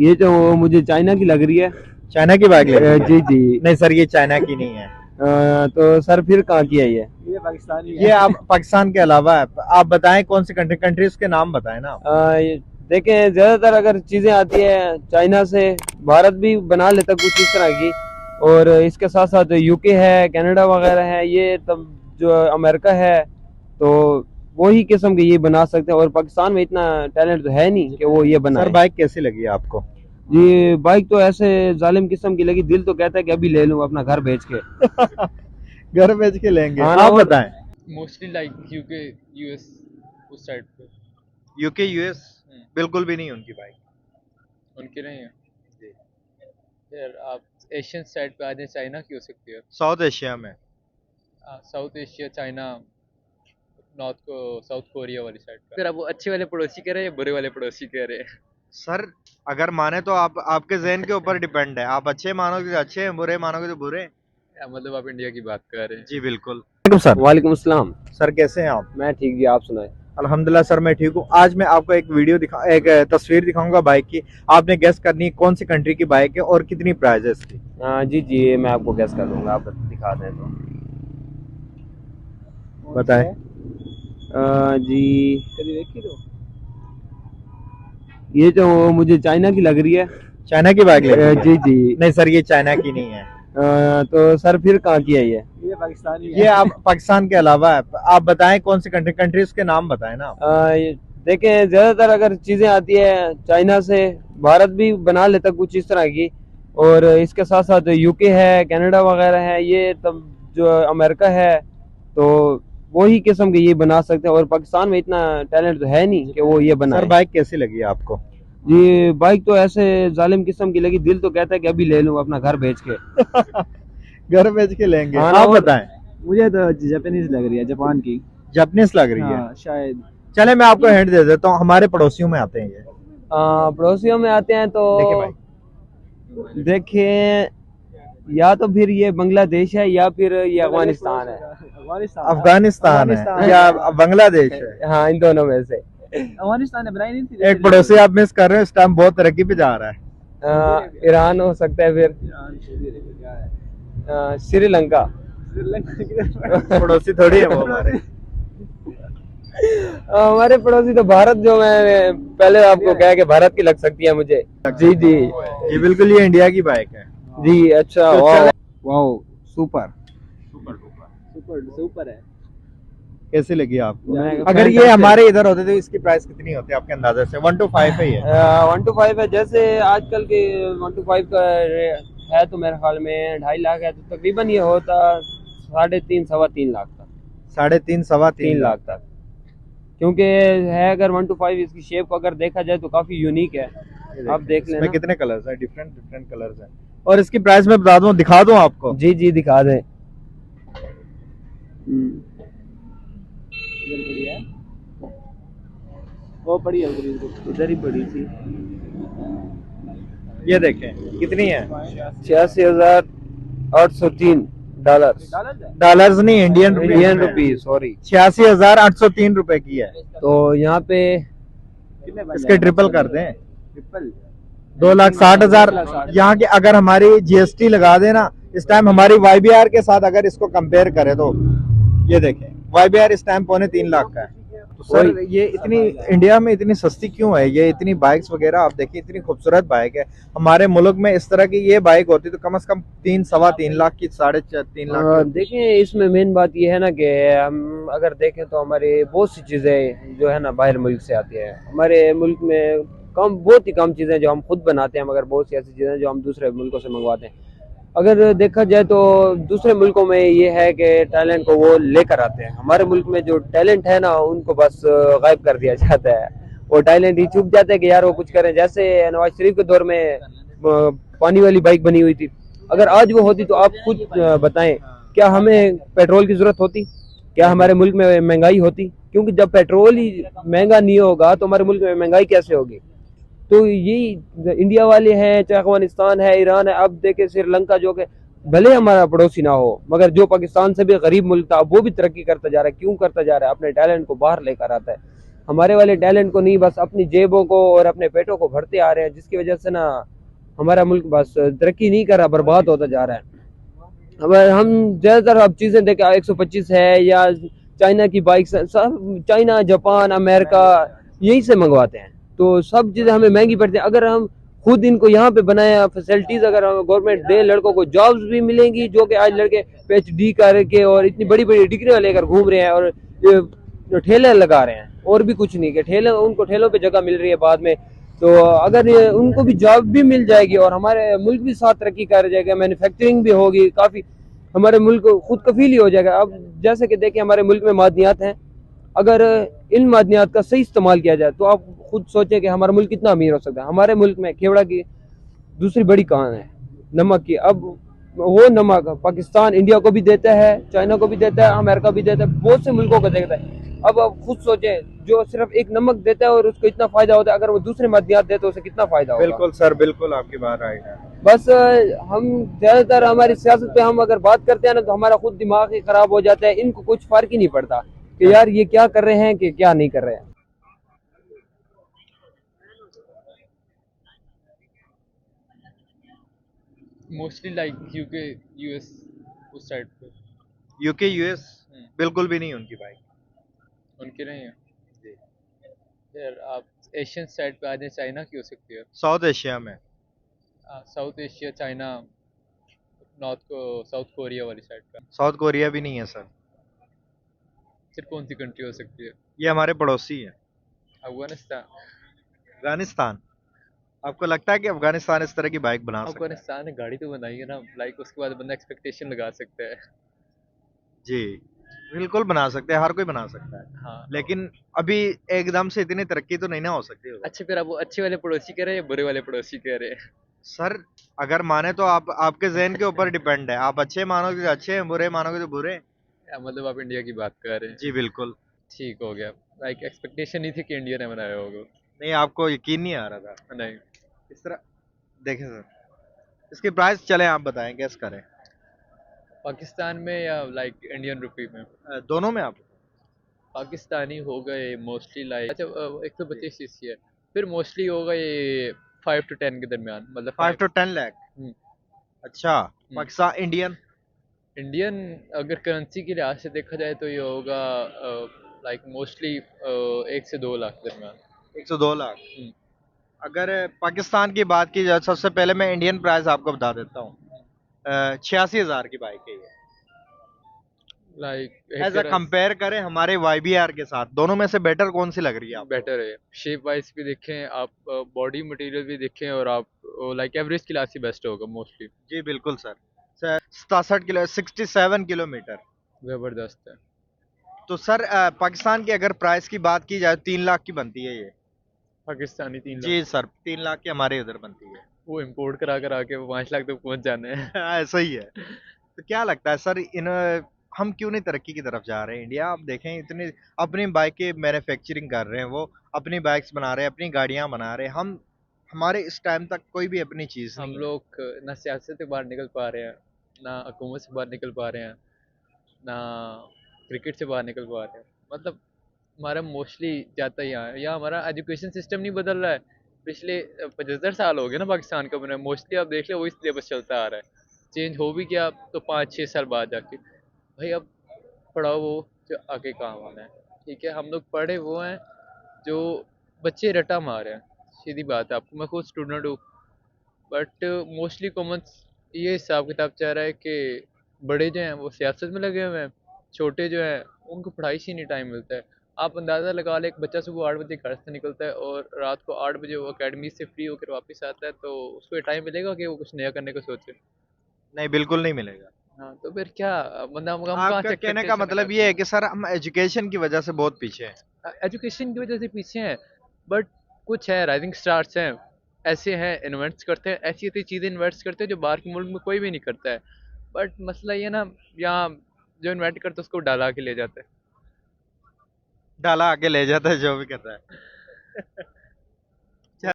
ये जो मुझे चाइना की लग रही है। चाइना की बाइक लगी है? जी जी। नहीं सर, ये चाइना की नहीं है। तो सर फिर कहाँ की है ये पाकिस्तानी ये आप पाकिस्तान के अलावा है। आप बताएं कौन सी कंट्रीज के नाम बताएं ना आप। देखें, ज्यादातर अगर चीजें आती है चाइना से, भारत भी बना लेता कुछ इस तरह की, और इसके साथ साथ यूके है, कनाडा वगैरह है, ये तब जो अमेरिका है, तो वही किस्म के ये बना सकते हैं। और पाकिस्तान में इतना टैलेंट तो है नहीं कि वो ये सर बनाए। बाइक कैसी लगी आपको? जी बाइक तो ऐसे जालिम किस्म की लगी, दिल तो कहता है कि अभी ले लूं अपना घर बेच के। घर बेच के लेंगे। हाँ, आप और- बताएं। मोस्टली लाइक यूके यूएस उस साइड पे। यूके यूएस बिल्कुल भी नहीं उनकी बाइक। उनके नहीं है फिर आप एशियन साइड पे आ जाए, चाइना की हो सकती है। साउथ एशिया में। South Asia, China, south Korea वाली साइड पे। फिर आप वो अच्छे वाले पड़ोसी कह रहे हैं या बुरे वाले पड़ोसी कह रहे हैं? सर अगर माने तो आप आपके जहन के ऊपर डिपेंड है। आप अच्छे मानोगे तो अच्छे हैं, बुरे मानोगे तो बुरे। या मतलब आप इंडिया की बात कर रहे हैं? जी बिल्कुल। सर वालेकुम अस्सलाम। सर कैसे हैं आप? मैं ठीक जी, आप सुनाए। अल्हम्दुलिल्लाह सर मैं ठीक हूँ। आज मैं आपको एक तस्वीर दिखाऊंगा बाइक की। आपने गेस करनी है कौन सी कंट्री की बाइक है और कितनी प्राइस है इसकी। जी जी, मैं आपको गैस कर दूंगा, आप दिखा दें तो। बताएं। जी ये जो मुझे चाइना की लग रही है। चाइना की बाइक लगी है? जी जी। नहीं सर, ये चाइना की नहीं है। तो सर फिर कहाँ की है ये? पाकिस्तानी ये आप पाकिस्तान के अलावा है। आप बताएं कौन सी कंट्रीज के नाम बताएं ना आप। देखें, ज्यादातर अगर चीजें आती है चाइना से, भारत भी बना लेता कुछ इस तरह की, और इसके साथ साथ यूके है, कनाडा वगैरह है, ये तब जो अमेरिका है, तो वही किस्म के ये बना सकते हैं। और पाकिस्तान में इतना टैलेंट तो है नहीं कि वो ये सर बनाए। बाइक कैसी लगी आपको? जी बाइक तो ऐसे जालिम किस्म की लगी, दिल तो कहता है कि अभी ले लूं अपना घर बेच के। घर बेच के लेंगे। हाँ, आप और- बताएं। मुझे तो जापानीज लग रही है, जापान की। जापानीज लग रही है? हाँ, शायद। चले मैं आपको हिंट दे देता हूँ, हमारे पड़ोसियों में आते हैं ये। पड़ोसियों में आते हैं तो देखिए भाई। देखें, या तो फिर ये बांग्लादेश है या फिर ये अफगानिस्तान है। अफगानिस्तान है या बांग्लादेश है? हाँ, इन दोनों में से। अफगानिस्तान ने बनाई नहीं थी। एक पड़ोसी आप मिस कर रहे हो, इस टाइम बहुत तरक्की पे जा रहा है। ईरान हो सकता है, फिर श्रीलंका। पड़ोसी थोड़ी है वो हमारे। हमारे पड़ोसी तो भारत, जो मैं पहले आपको कहा कि भारत की लग सकती है मुझे। जी जी ये बिल्कुल ये इंडिया की बाइक है। जी। अच्छा, तो वाह चले- वाह, सुपर। सुपर है। कैसी लगी आपको? मैं- अगर ये हमारे इधर होते तो इसकी प्राइस कितनी होती है आपके अंदाजे से? 1 to 5 है ये? 1 to 5 है। जैसे आजकल के 1 to 5 का है तो मेरे ख्याल में 2.5 लाख है, तो तकरीबन ये होता 3.5 सवा 3 लाख तक। 3.5 सवा 3 लाख तक, क्योंकि है अगर 1 to 5 इसकी शेप को अगर देखा जाए तो काफी यूनिक है। आप देख इसमें लेना। कितने कलर्स हैं? डिफरेंट कलर्स हैं। और इसकी प्राइस मैं बता दूं, दिखा दूं आपको। जी जी, दिखा दें। इधर पड़ी है, वो पड़ी है इधर ही पड़ी थी। ये देखें कितनी है। 86,803 डॉलर। डॉलर्स नहीं, इंडियन इंडियन रुपीज, सॉरी। 86,803 रुपए की है। तो यहाँ पे इसके ट्रिपल कर दें, ट्रिपल 2,60,000। यहाँ की अगर हमारी जीएसटी लगा देना, इस टाइम हमारी YBR के साथ अगर इसको कंपेयर करें तो ये देखें, YBR इस टाइम 2.25 लाख का है। तो सर ये इतनी इंडिया में इतनी सस्ती क्यों है? ये इतनी बाइक्स वगैरह आप देखिए, इतनी खूबसूरत बाइक है। हमारे मुल्क में इस तरह की ये बाइक होती तो कम से कम 3 सवा 3 लाख की, 3.5 लाख की। देखिए, इसमें मेन बात ये है ना कि हम अगर देखें तो हमारे बहुत सी चीज़ें जो है ना बाहर मुल्क से आती है। हमारे मुल्क में बहुत ही कम चीज़ें जो हम खुद बनाते हैं, मगर बहुत सी ऐसी चीज़ें जो हम दूसरे मुल्कों से मंगवाते हैं। अगर देखा जाए तो दूसरे मुल्कों में ये है कि टैलेंट को वो लेकर आते हैं। हमारे मुल्क में जो टैलेंट है ना, उनको बस गायब कर दिया जाता है। वो टैलेंट ही चुप जाते हैं कि यार वो कुछ करें। जैसे नवाज शरीफ के दौर में पानी वाली बाइक बनी हुई थी, अगर आज वो होती तो आप खुद बताएं, क्या हमें पेट्रोल की जरूरत होती? क्या हमारे मुल्क में महंगाई होती? क्योंकि जब पेट्रोल ही महंगा नहीं होगा तो हमारे मुल्क में महंगाई कैसे होगी? तो यही इंडिया वाले हैं, चाहे अफगानिस्तान है, ईरान है, अब देखे श्रीलंका, जो कि भले हमारा पड़ोसी ना हो मगर जो पाकिस्तान से भी गरीब मुल्क था, वो भी तरक्की करता जा रहा है। क्यों करता जा रहा है? अपने टैलेंट को बाहर लेकर आता है। हमारे वाले टैलेंट को नहीं, बस अपनी जेबों को और अपने पेटों को भरते आ रहे हैं, जिसकी वजह से ना हमारा मुल्क बस तरक्की नहीं कर रहा, बर्बाद होता जा रहा है। अब हम ज़्यादातर अब चीज़ें देखें 125 है या चाइना की बाइक, सब चाइना, जापान, अमेरिका यहीं से मंगवाते हैं, तो सब चीज़ें हमें महंगी पड़ती हैं। अगर हम खुद इनको यहाँ पे बनाए, फैसिलिटीज़ अगर गवर्नमेंट दे, लड़कों को जॉब्स भी मिलेंगी, जो कि आज लड़के PhD करके और इतनी बड़ी बड़ी डिग्रियाँ लेकर घूम रहे हैं और ये ठेले लगा रहे हैं, और भी कुछ नहीं, कि ठेले, उनको ठेलों पे जगह मिल रही है बाद में। तो अगर ये उनको भी जॉब भी मिल जाएगी और हमारे मुल्क भी साथ तरक्की कर जाएगा, मैन्युफैक्चरिंग भी होगी, काफ़ी हमारे मुल्क खुद कफीली हो जाएगा। अब जैसे कि देखिए हमारे मुल्क में मादनियात हैं, अगर इन मादनियात का सही इस्तेमाल किया जाए तो आप खुद सोचें कि हमारा मुल्क कितना अमीर हो सकता है। हमारे मुल्क में खेवड़ा की दूसरी बड़ी कहान है नमक की। अब वो नमक पाकिस्तान इंडिया को भी देता है, चाइना को भी देता है, अमेरिका भी देता है, बहुत से मुल्कों को देता है। अब आप खुद सोचें, जो सिर्फ एक नमक देता है और उसको इतना फायदा होता है, अगर वो दूसरे मादनियात दे तो उसे कितना फायदा होगा। बिल्कुल सर, बिल्कुल आपकी बात राइट है। बस हम ज्यादातर हमारी सियासत पे हम अगर बात करते हैं ना, तो हमारा खुद दिमाग ही खराब हो जाता है। इनको कुछ फर्क ही नहीं पड़ता कि यार ये क्या कर रहे हैं कि क्या नहीं कर रहे हैं। मोस्टली लाइक यूके, यूएस, उस साइड पे। यूके यूएस बिल्कुल भी नहीं उनकी बाइक। उनके नहीं है। जी। फिर आप एशियन साइड पे आ जाए, चाइना की हो सकती है। साउथ एशिया में साउथ एशिया, चाइना, नॉर्थ को, साउथ कोरिया वाली साइड का। साउथ कोरिया भी नहीं है सर। फिर कौन सी कंट्री हो सकती है? ये हमारे पड़ोसी है, अफगानिस्तान। अफगानिस्तान। आपको लगता है कि अफगानिस्तान इस तरह की बाइक बना सकता है? अफगानिस्तान ने गाड़ी तो बनाई है ना, लाइक उसके बाद बंदा एक्सपेक्टेशन लगा सकता है। जी, बिल्कुल बना सकते हैं, हर कोई बना सकता है, हाँ। लेकिन अभी एकदम से इतनी तरक्की तो नहीं ना हो सकती होगा। अच्छा, फिर आप वो अच्छे वाले पड़ोसी कह रहे हैं या बुरे वाले पड़ोसी कह रहे हैं? सर अगर माने तो आप, आपके जहन के ऊपर डिपेंड है, आप अच्छे मानोगे तो अच्छे हैं, बुरे मानोगे तो बुरे। या मतलब आप इंडिया की बात कर रहे हैं? जी बिल्कुल। ठीक हो गया। लाइक एक्सपेक्टेशन नहीं थी कि इंडिया ने बनाया होगा। नहीं, आपको यकीन नहीं आ रहा था नहीं। इस तरह। देखें सर, इसकी प्राइस चले आप बताएं, गैस करें। पाकिस्तान में या लाइक इंडियन रुपी में? दोनों में आप। पाकिस्तानी हो गए मोस्टली, लाइक अच्छा 125 cc है, फिर मोस्टली होगा ये 5 to 10 के दरमियान, मतलब 5 to 10 लाख। हम्म। अच्छा, पाकिस्तान इंडियन। इंडियन अगर करेंसी के लिहाज से देखा जाए तो ये होगा लाइक मोस्टली 1 से 2 लाख के दरमियान। 102 लाख। हम्म। अगर पाकिस्तान की बात की जाए, सबसे पहले मैं इंडियन प्राइस आपको बता देता हूँ। 86,000 की बाइक है ये। लाइक एज अ कंपेयर करें हमारे YBR के साथ, दोनों में से बेटर कौन सी लग रही है आपको? बेटर है, शेप वाइज भी देखें आप, बॉडी मटेरियल भी देखें, और आप लाइक एवरेज क्लास ही बेस्ट होगा मोस्टली। जी बिल्कुल सर। 67 किलोमीटर। ज़बरदस्त है। तो सर पाकिस्तान की अगर प्राइस की बात की जाए 3 लाख की बनती है ये। पाकिस्तानी 3 लाख? जी सर, 3 लाख की हमारे उधर बनती है। वो इम्पोर्ट करा कर आके वो 5 लाख तक पहुंच जाने हैं। ऐसा ही है। तो क्या लगता है सर, इन हम क्यों नहीं तरक्की की तरफ जा रहे हैं? इंडिया आप देखें, इतनी अपनी बाइकें मैन्युफैक्चरिंग कर रहे हैं, वो अपनी बाइक्स बना रहे हैं, अपनी गाड़ियां बना रहे हैं। हम, हमारे इस टाइम तक कोई भी अपनी चीज हम नहीं है। लोग ना सियासत से बाहर निकल पा रहे हैं, ना हुकूमत से बाहर निकल पा रहे हैं, ना क्रिकेट से बाहर निकल पा रहे हैं। मतलब हमारा मोस्टली जाता ही यहाँ है, या हमारा एजुकेशन सिस्टम नहीं बदल रहा है। पिछले 75 साल हो गए ना पाकिस्तान का बना, मोस्टली आप देख लो वही सिलेबस चलता आ रहा है। चेंज हो भी गया तो 5-6 साल बाद जाके। भाई अब पढ़ाओ वो जो आगे काम आना है। ठीक है, हम लोग पढ़े वो हैं जो बच्चे रटा मारे हैं, सीधी बात है। आपको, मैं खुद स्टूडेंट हूँ, बट मोस्टली कॉमन ये हिसाब किताब चाह रहा है कि बड़े जो हैं वो सियासत में लगे हुए हैं, छोटे जो हैं उनको पढ़ाई से नहीं टाइम मिलता है। आप अंदाज़ा लगा लें, एक बच्चा सुबह 8 बजे घर से निकलता है और रात को 8 बजे वो अकेडमी से फ्री होकर वापस आता है, तो उसको ये टाइम मिलेगा कि वो कुछ नया करने को सोचे? नहीं, बिल्कुल नहीं मिलेगा। हाँ, तो फिर क्या, मतलब हम कहाँ आपका से कहने का एक्सपेक्टेशन मतलब ये है कि सर हम एजुकेशन की वजह से बहुत पीछे हैं। एजुकेशन की वजह से पीछे हैं, बट कुछ है राइजिंग स्टार्स हैं, ऐसे हैं इन्वेस्ट करते हैं, ऐसी ऐसी चीज़ें इन्वेस्ट करते हैं जो बाहर के मुल्क में कोई भी नहीं करता है। बट मसला ये ना, यहाँ जो इन्वेस्ट करता है उसको डाला के ले जाते हैं। डाला आके ले जाता है जो भी करता है।